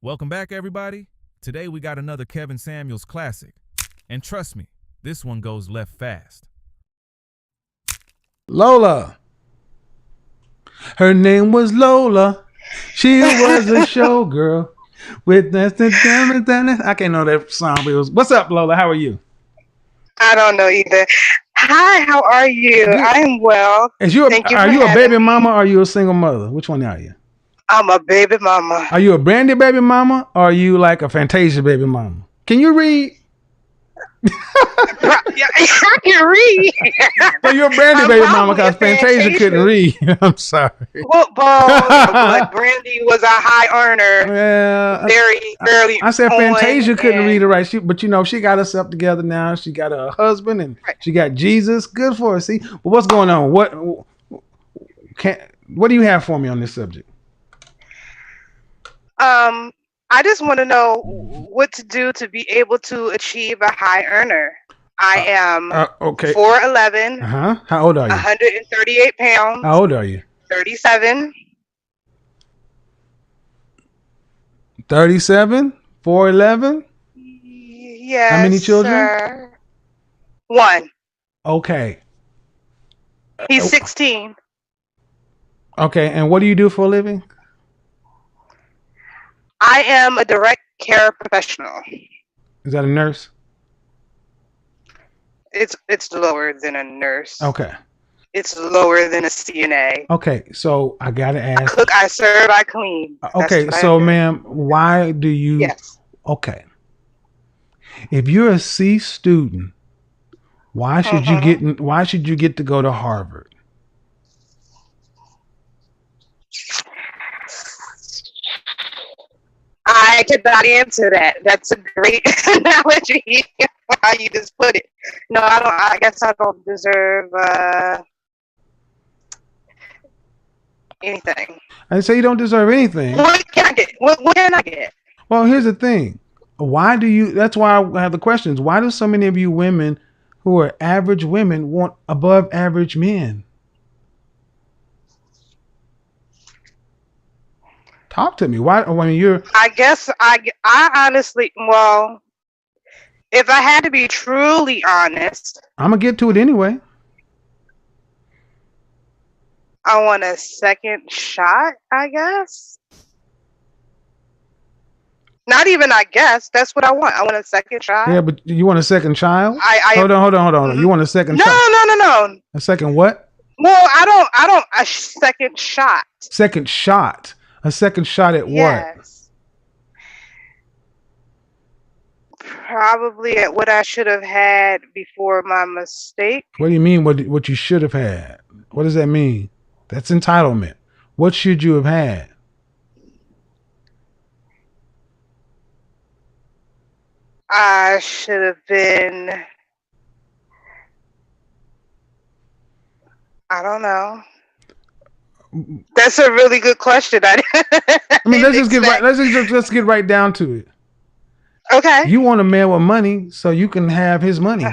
Welcome back, everybody. Today we got another Kevin Samuels classic. And trust me, this one goes left fast. Lola. Her name was Lola. She was a showgirl. I can't know that song. But it was, what's up, Lola? How are you? I don't know either. Hi, how are you? Good. I'm well. Are you a baby mama or are you a single mother? Which one are you? I'm a baby mama. Are you a Brandy baby mama or are you like a Fantasia baby mama? Can you read? Yeah, I can read. So you're a Brandy baby mama because Fantasia couldn't read. I'm sorry. Football, but Brandy was a high earner. Yeah, Very early. I said Fantasia couldn't read it right. But she got herself together now. She got a husband and she got Jesus. Good for her. See, but what's going on? What do you have for me on this subject? I just want to know what to do to be able to achieve a high earner. I am 4'11". How old are you? 138 pounds. How old are you? 37. 37? 4'11"? Yes. How many children? Sir. One. Okay. He's 16. Okay, and what do you do for a living? I am a direct care professional. Is that a nurse? It's lower than a nurse. Okay. It's lower than a CNA. Okay, so I gotta ask. I cook, I serve, I clean. Okay, so ma'am, why do you? Yes. Okay. If you're a C student, why should you get? Why should you get to go to Harvard? I could not answer that. That's a great analogy. How you just put it. No, I don't. I guess I don't deserve anything. I say you don't deserve anything. What can I get? What can I get? Well, here's the thing. Why do you? That's why I have the questions. Why do so many of you women who are average women want above average men? Talk to me. Why? I mean, you're. I guess I honestly, well, if I had to be truly honest, I'm gonna get to it anyway. I want a second shot, I guess. Not even I guess. That's what I want. I want a second shot. Yeah, but you want a second child? Hold on. Mm-hmm. You want a second shot? No. A second what? Well, I don't. A second shot. Second shot. A second shot at what? Probably at what I should have had before my mistake. What do you mean? What you should have had? What does that mean? That's entitlement. What should you have had? I should have been. I don't know. That's a really good question. I mean, let's get right down to it. Okay. You want a man with money so you can have his money.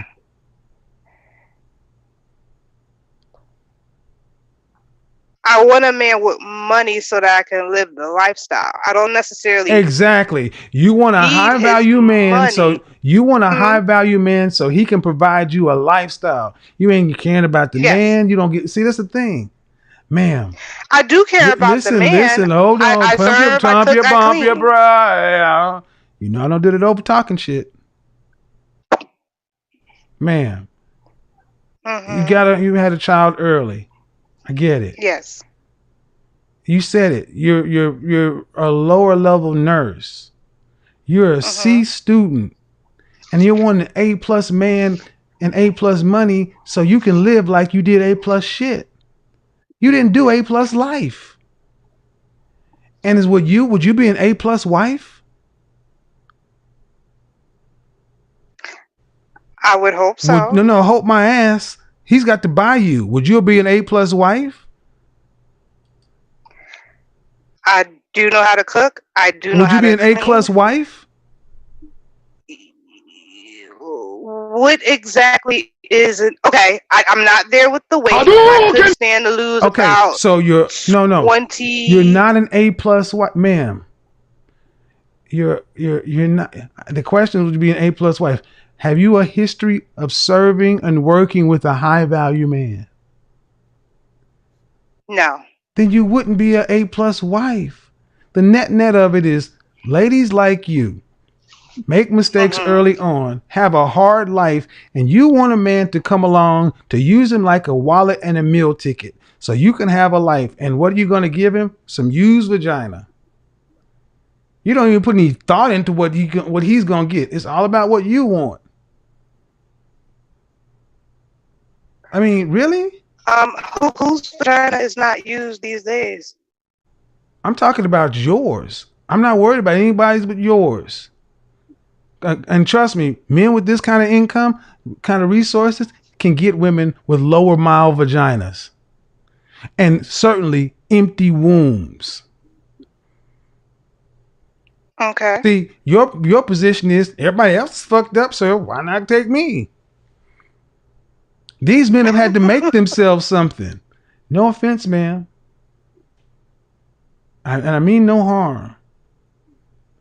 I want a man with money so that I can live the lifestyle. I don't necessarily. Exactly. You want a high value man, so high value man so he can provide you a lifestyle. You ain't caring about the man. You don't get. See, that's the thing. Ma'am, I do care about the man. Listen, hold on. Pump your bra. You know I don't do that over talking shit. Ma'am, you had a child early. I get it. Yes. You said it. You're a lower level nurse. You're a C student, and you want an A+ man and A+ money so you can live like you did A+ shit. You didn't do A+ life. And would you be an A+ wife? I would hope so. No, hope my ass. He's got to buy you. Would you be an A+ wife? I do know how to cook. I do know how to. Would you be an A+ wife? What exactly is it? Okay, I'm not there with the weight. I could stand to lose about. So you're 20. You're not an A+ wife, ma'am. you're not. The question would be an A+ wife. Have you a history of serving and working with a high value man? No. Then you wouldn't be an A+ wife. The net of it is, ladies like you make mistakes early on, have a hard life, and you want a man to come along to use him like a wallet and a meal ticket so you can have a life. And what are you going to give him? Some used vagina. You don't even put any thought into what he's going to get. It's all about what you want. I mean, really? Whose vagina is not used these days? I'm talking about yours. I'm not worried about anybody's but yours. And trust me, men with this kind of income, kind of resources, can get women with lower mile vaginas. And certainly empty wombs. Okay. See, your position is everybody else is fucked up, so why not take me? These men have had to make themselves something. No offense, ma'am. And I mean no harm.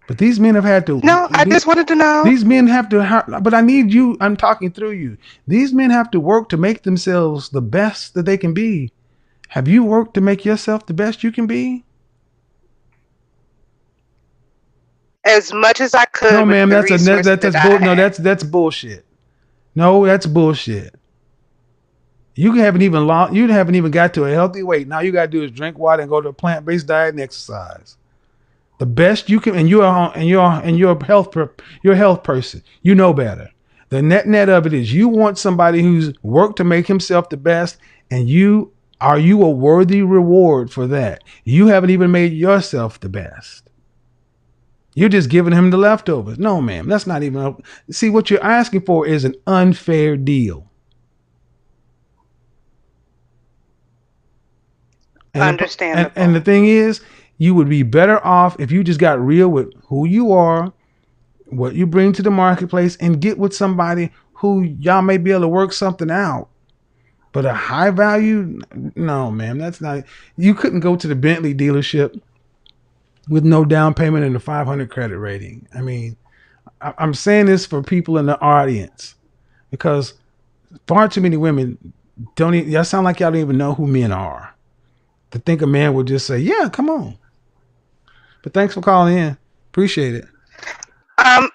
But these men have had to. No, I just wanted to know. These men have to. But I need you. I'm talking through you. These men have to work to make themselves the best that they can be. Have you worked to make yourself the best you can be? As much as I could. No, ma'am. That's bullshit. No, that's bullshit. You haven't even got to a healthy weight. Now you got to do is drink water and go to a plant-based diet and exercise. The best you can, and you're a health person. You know better. The net of it is you want somebody who's worked to make himself the best, and are you a worthy reward for that? You haven't even made yourself the best. You're just giving him the leftovers. No, ma'am, that's not even. See, what you're asking for is an unfair deal. Understandable. And the thing is, you would be better off if you just got real with who you are, what you bring to the marketplace, and get with somebody who y'all may be able to work something out. But a high value, no, ma'am, that's not. You couldn't go to the Bentley dealership with no down payment and a 500 credit rating. I mean, I'm saying this for people in the audience because far too many women y'all sound like y'all don't even know who men are. To think a man would just say, yeah, come on. But thanks for calling in. Appreciate it.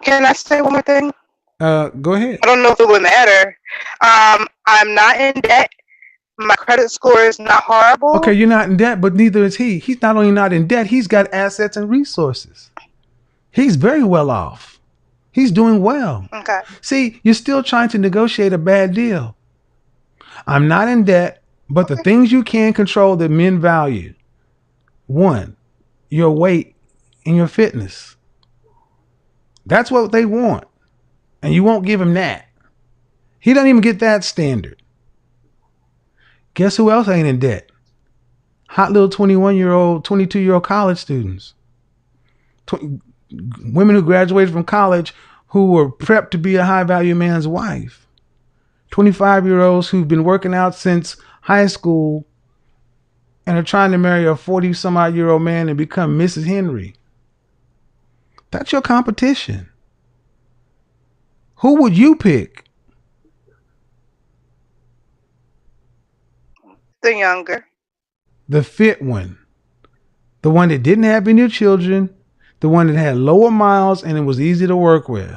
Can I say one more thing? Go ahead. I don't know if it would matter. I'm not in debt. My credit score is not horrible. Okay, you're not in debt, but neither is he. He's not only not in debt, he's got assets and resources. He's very well off. He's doing well. Okay. See, you're still trying to negotiate a bad deal. I'm not in debt, but the things you can control that men value. One, your weight and your fitness. That's what they want. And you won't give him that. He doesn't even get that standard. Guess who else ain't in debt? Hot little 21-year-old, 22-year-old college students. Women who graduated from college who were prepped to be a high-value man's wife. 25-year-olds who've been working out since high school and are trying to marry a 40-some-odd-year-old man and become Mrs. Henry. That's your competition. Who would you pick? The younger. The fit one. The one that didn't have any children. The one that had lower miles and it was easy to work with.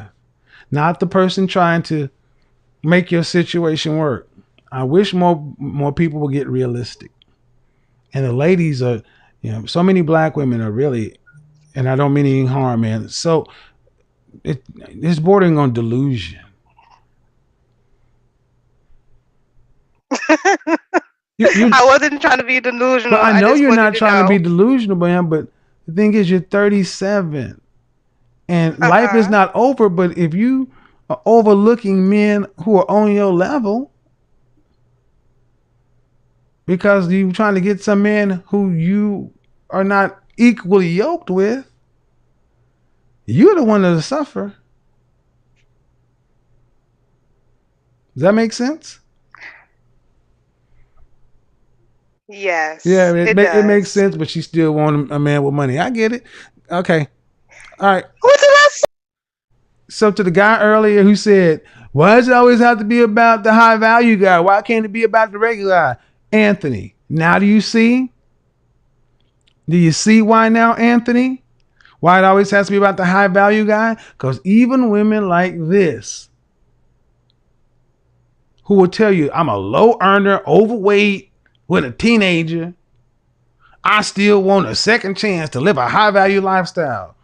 Not the person trying to make your situation work. I wish more people would get realistic. And the ladies are, so many black women are really, and I don't mean any harm, man. So it's bordering on delusion. I wasn't trying to be delusional. But I know you're not trying to be delusional, man. But the thing is, you're 37, and life is not over. But if you are overlooking men who are on your level, because you're trying to get some men who you are not equally yoked with, you're the one that'll suffer. Does that make sense? Yes. Yeah, it makes sense, but she still wants a man with money. I get it. Okay. All right. What's the last? So to the guy earlier who said, why does it always have to be about the high value guy? Why can't it be about the regular guy? Anthony, now do you see? Do you see why now, Anthony? Why it always has to be about the high value guy? Because even women like this, who will tell you, I'm a low earner, overweight, with a teenager, I still want a second chance to live a high value lifestyle.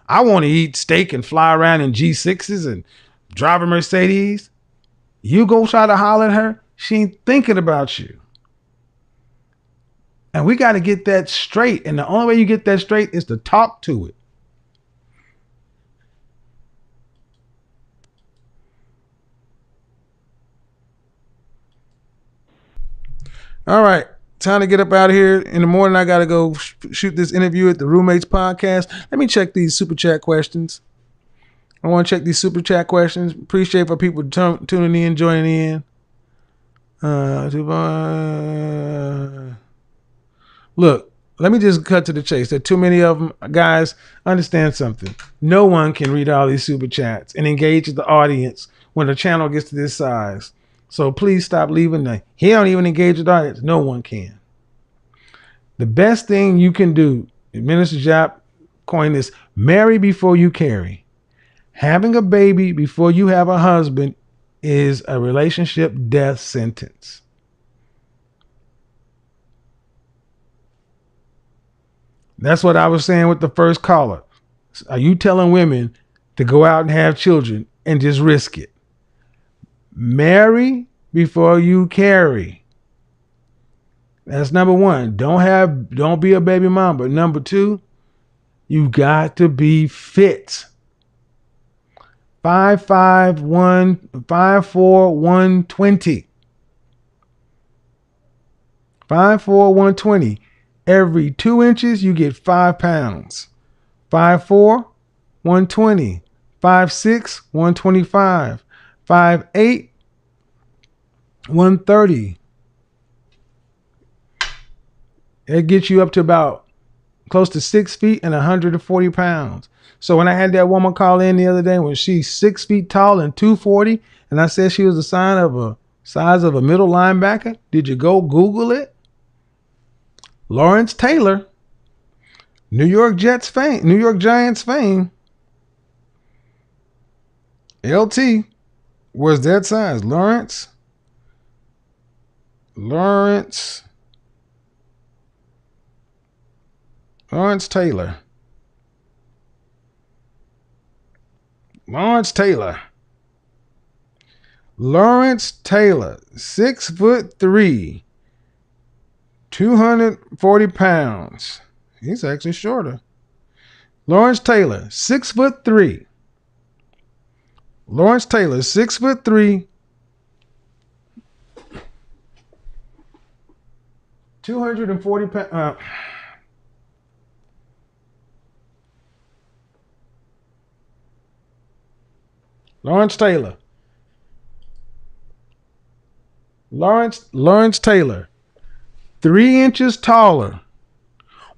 I want to eat steak and fly around in G6s and drive a Mercedes. You go try to holler at her, she ain't thinking about you. And we got to get that straight. And the only way you get that straight is to talk to it. All right. Time to get up out of here. In the morning, I got to go shoot this interview at the Roommates podcast. Let me check these super chat questions. I want to check these super chat questions. Appreciate for people tuning in, joining in. Look, let me just cut to the chase. There are too many of them. Guys, understand something. No one can read all these super chats and engage the audience when the channel gets to this size. So please stop leaving them. He don't even engage with the audience. No one can. The best thing you can do, Minister Jap coined this, marry before you carry. Having a baby before you have a husband is a relationship death sentence. That's what I was saying with the first caller. Are you telling women to go out and have children and just risk it? Marry before you carry. That's number one. Don't be a baby mom. But number two, you got to be fit. 5'5", 5'4", 120. 5'4", 120. Every 2 inches, you get 5 pounds. 5'4", 120. 5'6", 125. 5'8", 130. It gets you up to about close to 6 feet and 140 pounds. So when I had that woman call in the other day, when she's 6 feet tall and 240, and I said she was the size of a middle linebacker, did you go Google it? Lawrence Taylor, New York Giants fame. LT was that size. Lawrence Taylor. Lawrence Taylor, 6'3", 240 pounds. He's actually shorter. Lawrence Taylor, 6'3". Lawrence Taylor, 6'3", 240 pounds. Lawrence Taylor. Lawrence Taylor, 3 inches taller.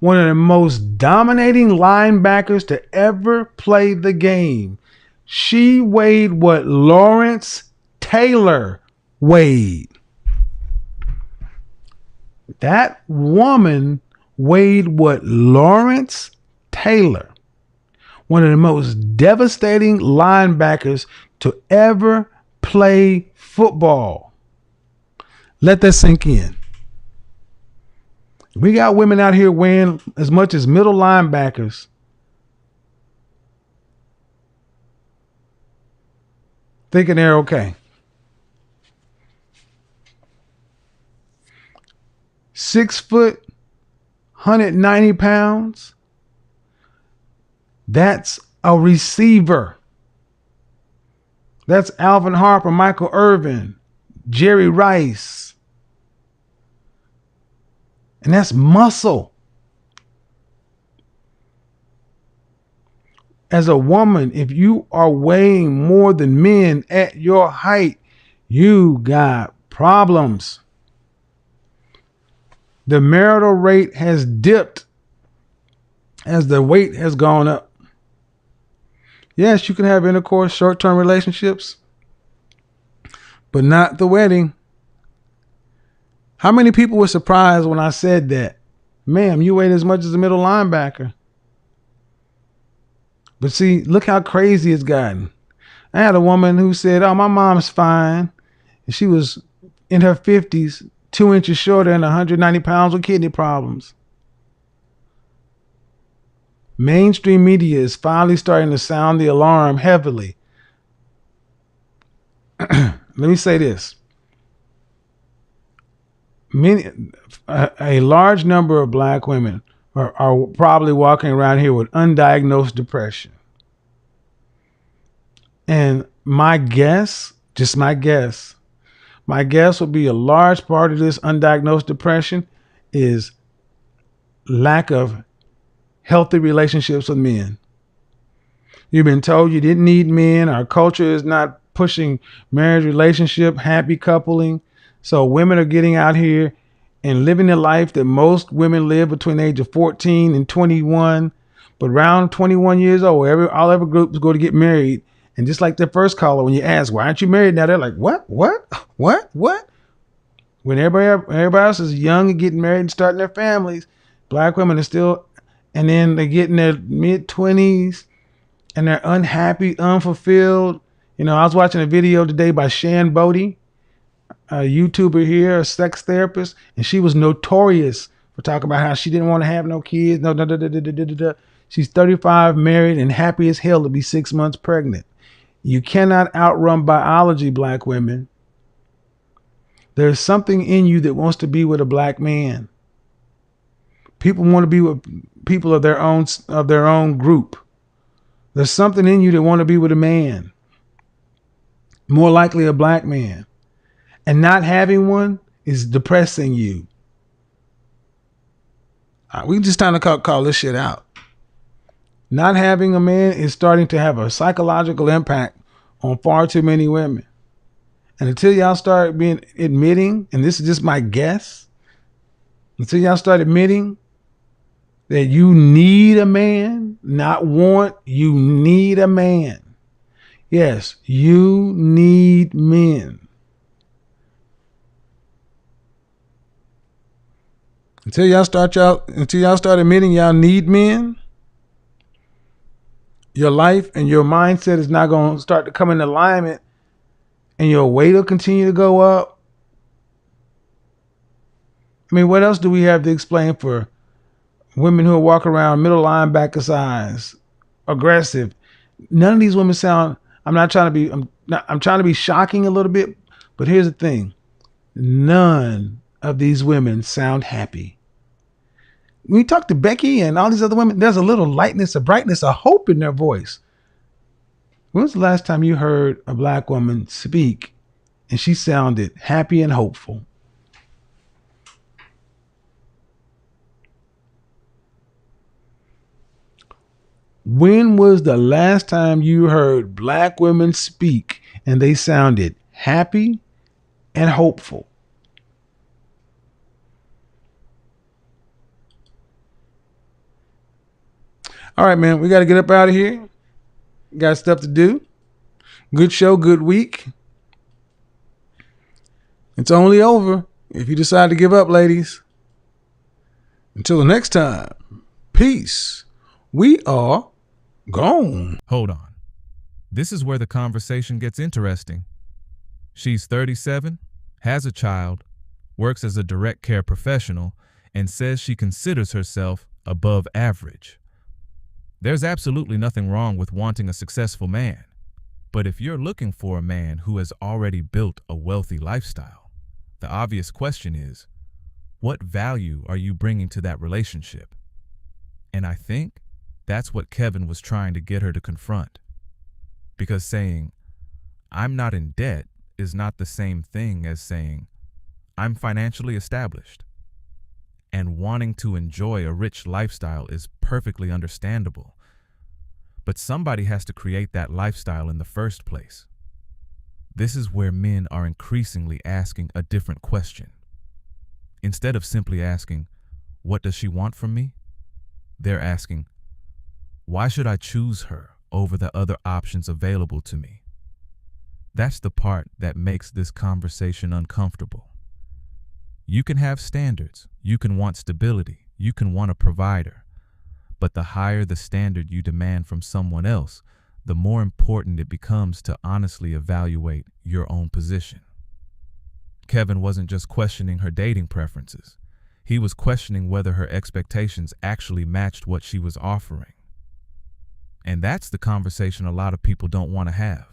One of the most dominating linebackers to ever play the game. She weighed what Lawrence Taylor weighed. That woman weighed what Lawrence Taylor, one of the most devastating linebackers to ever play football. Let that sink in. We got women out here weighing as much as middle linebackers. Thinking they're okay. 6 foot, 190 pounds. That's a receiver. That's Alvin Harper, Michael Irvin, Jerry Rice. And that's muscle. As a woman, if you are weighing more than men at your height, you got problems. The marital rate has dipped as the weight has gone up. Yes, you can have intercourse, short-term relationships, but not the wedding. How many people were surprised when I said that? Ma'am, you weigh as much as a middle linebacker. But see, look how crazy it's gotten. I had a woman who said, oh, my mom's fine. And she was in her 50s, 2 inches shorter and 190 pounds with kidney problems. Mainstream media is finally starting to sound the alarm heavily. Let me say this. A large number of black women are probably walking around here with undiagnosed depression. And my guess would be a large part of this undiagnosed depression is lack of healthy relationships with men. You've been told you didn't need men. Our culture is not pushing marriage, relationship, happy coupling. So women are getting out here and living the life that most women live between the age of 14 and 21. But around 21 years old, all other groups go to get married. And just like the first caller, when you ask, why aren't you married now? They're like, what? When everybody else is young and getting married and starting their families, black women are still, and then they get in their mid-20s and they're unhappy, unfulfilled. You know, I was watching a video today by Shan Bodie, a YouTuber here, a sex therapist, and she was notorious for talking about how she didn't want to have no kids. She's 35, married, and happy as hell to be 6 months pregnant. You cannot outrun biology, black women. There's something in you that wants to be with a black man. People want to be with people of their own group. There's something in you that want to be with a man. More likely a black man. And not having one is depressing you. We just trying to call this shit out. Not having a man is starting to have a psychological impact on far too many women. And until y'all start admitting, and this is just my guess, until y'all start admitting that you need a man, not want, you need a man. Yes, you need men. Until y'all start admitting y'all need men, your life and your mindset is not going to start to come in alignment, and your weight will continue to go up. I mean, what else do we have to explain for women who walk around middle linebacker size, aggressive? None of these women sound, I'm trying to be shocking a little bit, but here's the thing. None of these women sound happy. When you talk to Becky and all these other women, there's a little lightness, a brightness, a hope in their voice. When was the last time you heard a black woman speak and she sounded happy and hopeful? When was the last time you heard black women speak and they sounded happy and hopeful? All right, man, we got to get up out of here. Got stuff to do. Good show, good week. It's only over if you decide to give up, ladies. Until the next time, peace. We are gone. Hold on. This is where the conversation gets interesting. She's 37, has a child, works as a direct care professional, and says she considers herself above average. There's absolutely nothing wrong with wanting a successful man. But if you're looking for a man who has already built a wealthy lifestyle, the obvious question is, what value are you bringing to that relationship? And I think that's what Kevin was trying to get her to confront. Because saying, I'm not in debt is not the same thing as saying, I'm financially established. And wanting to enjoy a rich lifestyle is perfectly understandable. But somebody has to create that lifestyle in the first place. This is where men are increasingly asking a different question. Instead of simply asking, what does she want from me? They're asking, why should I choose her over the other options available to me. That's the part that makes this conversation uncomfortable. You can have standards, you can want stability, you can want a provider, but the higher the standard you demand from someone else, the more important it becomes to honestly evaluate your own position. Kevin wasn't just questioning her dating preferences. He was questioning whether her expectations actually matched what she was offering. And that's the conversation a lot of people don't want to have.